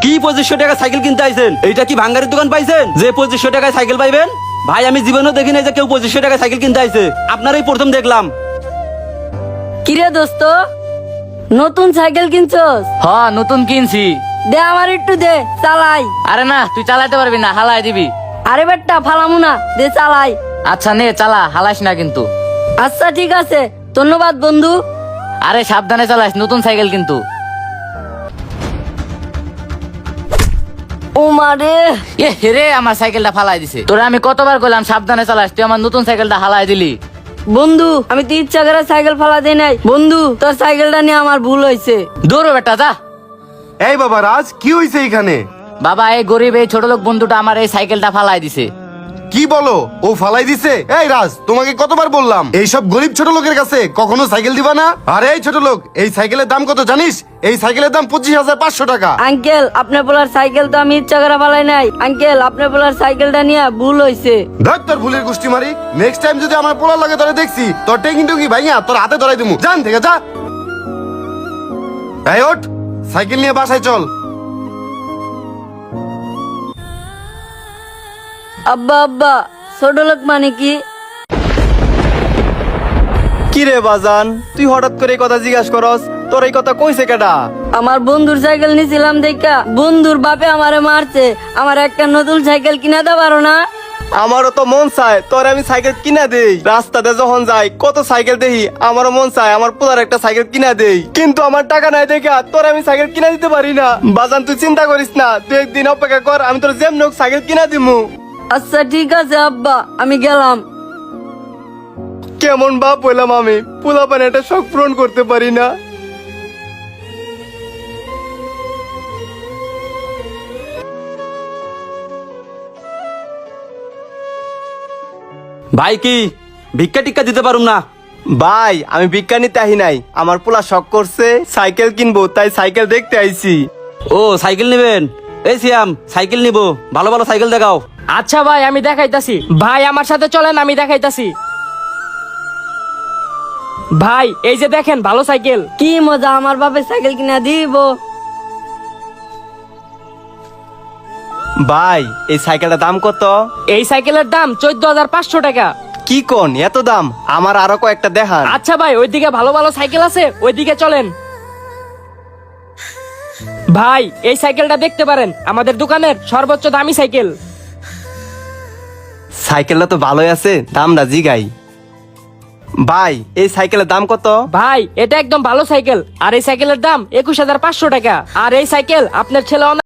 কি 2500 টাকা সাইকেল কিনতে আইছেন? এইটা কি ভাঙ্গারের দোকান পাইছেন যে 2500 টাকায় সাইকেল পাইবেন? ভাই আমি জীবনেও দেখি নাই যে কেউ 2500 টাকায় সাইকেল কিনতে আইছে, আপনারই প্রথম দেখলাম। কিরে দোস্ত, নতুন সাইকেল কিনছস? হ নতুন কিনছি। দে আমার একটু দে, চালাই। আরে না, তুই চালাতে পারবি না, হালাই দিবি। আরে বেটা ফালামু না, দে চালাই। আচ্ছা নে চালা, হালাইস না কিন্তু। আচ্ছা ঠিক আছে, ধন্যবাদ বন্ধু। আরে সাবধানে চালাইস, নতুন সাইকেল কিন্তু। ও মারে, এ হেরে, আমার সাইকেলটা ফালাই দিছে। তোরে আমি কতবার কইলাম সাবধানে চালাইস, তুই আমার নতুন সাইকেলটা হালাই দিলি। বন্ধু আমি তো ইচ্ছা করে সাইকেল ফালা দেই নাই। বন্ধু তোর সাইকেলটা নিয়ে আমার ভুল হয়েছে। দৌড়ো বেটা যা। এই বাবা রাজ, কি হয়েছে এখানে? বাবা এই গরিব এই ছোট লোক বন্ধুটা আমার এই সাইকেলটা ফালাই দিছে। কি বলো, ও ফালাই দিছে? এই রাজ, তোমাকে কতবার বললাম এইসব গরিব ছোট লোকের কাছে কখনো সাইকেল দিবা না। আরে এই ছোট লোক, এই সাইকেলের দাম কত জানিস? এই সাইকেলের দাম 25,500 টাকা। আঙ্কেল আপনার বলার সাইকেল তো আমি ইচ্ছা করে ফালাই নাই। আঙ্কেল আপনার বলার সাইকেলটা নিয়ে ভুল হয়েছে। ধর তোর ভুলের গোষ্ঠী মারি। নেক্সট টাইম যদি আমার পোলার লাগে তোরে দেখছি, তোর টেকিং টুকি ভাইয়া তোর হাতে ধরাই দিমু। জান থেকে যা। এই ওঠ, সাইকেল নিয়ে বাসায় চল। আব্বা আব্বা, ছোট লোক মানে কি? কি রে বাজান, তুই হঠাৎ করে এই কথা জিজ্ঞাসা করস? তোর এই কথা কইছে কেডা? আমার বন্ধুর সাইকেল নিছিলাম দেখা বন্ধুর বাপে আমারে মারছে। আমার একটা নতুন সাইকেল কিনা দে পারো না? আমারও তো মন চায় তোর আমি সাইকেল কিনা দেই। রাস্তাতে যখন যাই কত সাইকেল দেখি, আমারও মন চায় আমার পোলার একটা সাইকেল কিনা দেই, কিন্তু আমার টাকা নাই দেখা তোর আমি সাইকেল কিনা দিতে পারি না। বাজান তুই চিন্তা করিস না, তুই একদিন অপেক্ষা কর, আমি তোর যেমন হোক সাইকেল কিনা দিমু। আচ্ছা ঠিক আছে আব্বা, আমি গেলাম। কেমন বাপ হইলাম আমি, পোলা পানে একটা শখ পূরণ করতে পারি না। ভাই কি ভিক্ষা টিক্কা দিতে পারুম না। ভাই আমি বিজ্ঞানীতে আহি নাই, আমার পোলা শখ করছে সাইকেল কিনবো, তাই সাইকেল দেখতে আইছি। ও সাইকেল নেবেন? এই সিয়াম সাইকেল নিবো, ভালো ভালো সাইকেল দেখাও। আচ্ছা ভাই আমি দেখাইতাছি। ভাই আমার সাথে চলেন, আমি দেখাইতাছি। ভাই এই যে দেখেন ভালো সাইকেল। কি মজা, আমার বাপে সাইকেল কিনা দিব। ভাই এই সাইকেলটার দাম কত? এই সাইকেলের দাম 14,500 টাকা। কি কোন এত দাম? আমার আরো কয়েকটা দেখান। আচ্ছা ভাই ওইদিকে ভালো ভালো সাইকেল আছে, ওইদিকে চলেন। ভাই এই সাইকেলটা দেখতে পারেন, আমাদের দোকানের সর্বোচ্চ দামি সাইকেল। সাইকেলটা তো ভালোই আছে, দামটা জিগাই। ভাই এই সাইকেলের দাম কত? ভাই এটা একদম ভালো সাইকেল, আর এই সাইকেলের দাম 21,500 টাকা। আর এই সাইকেল আপনার ছেলে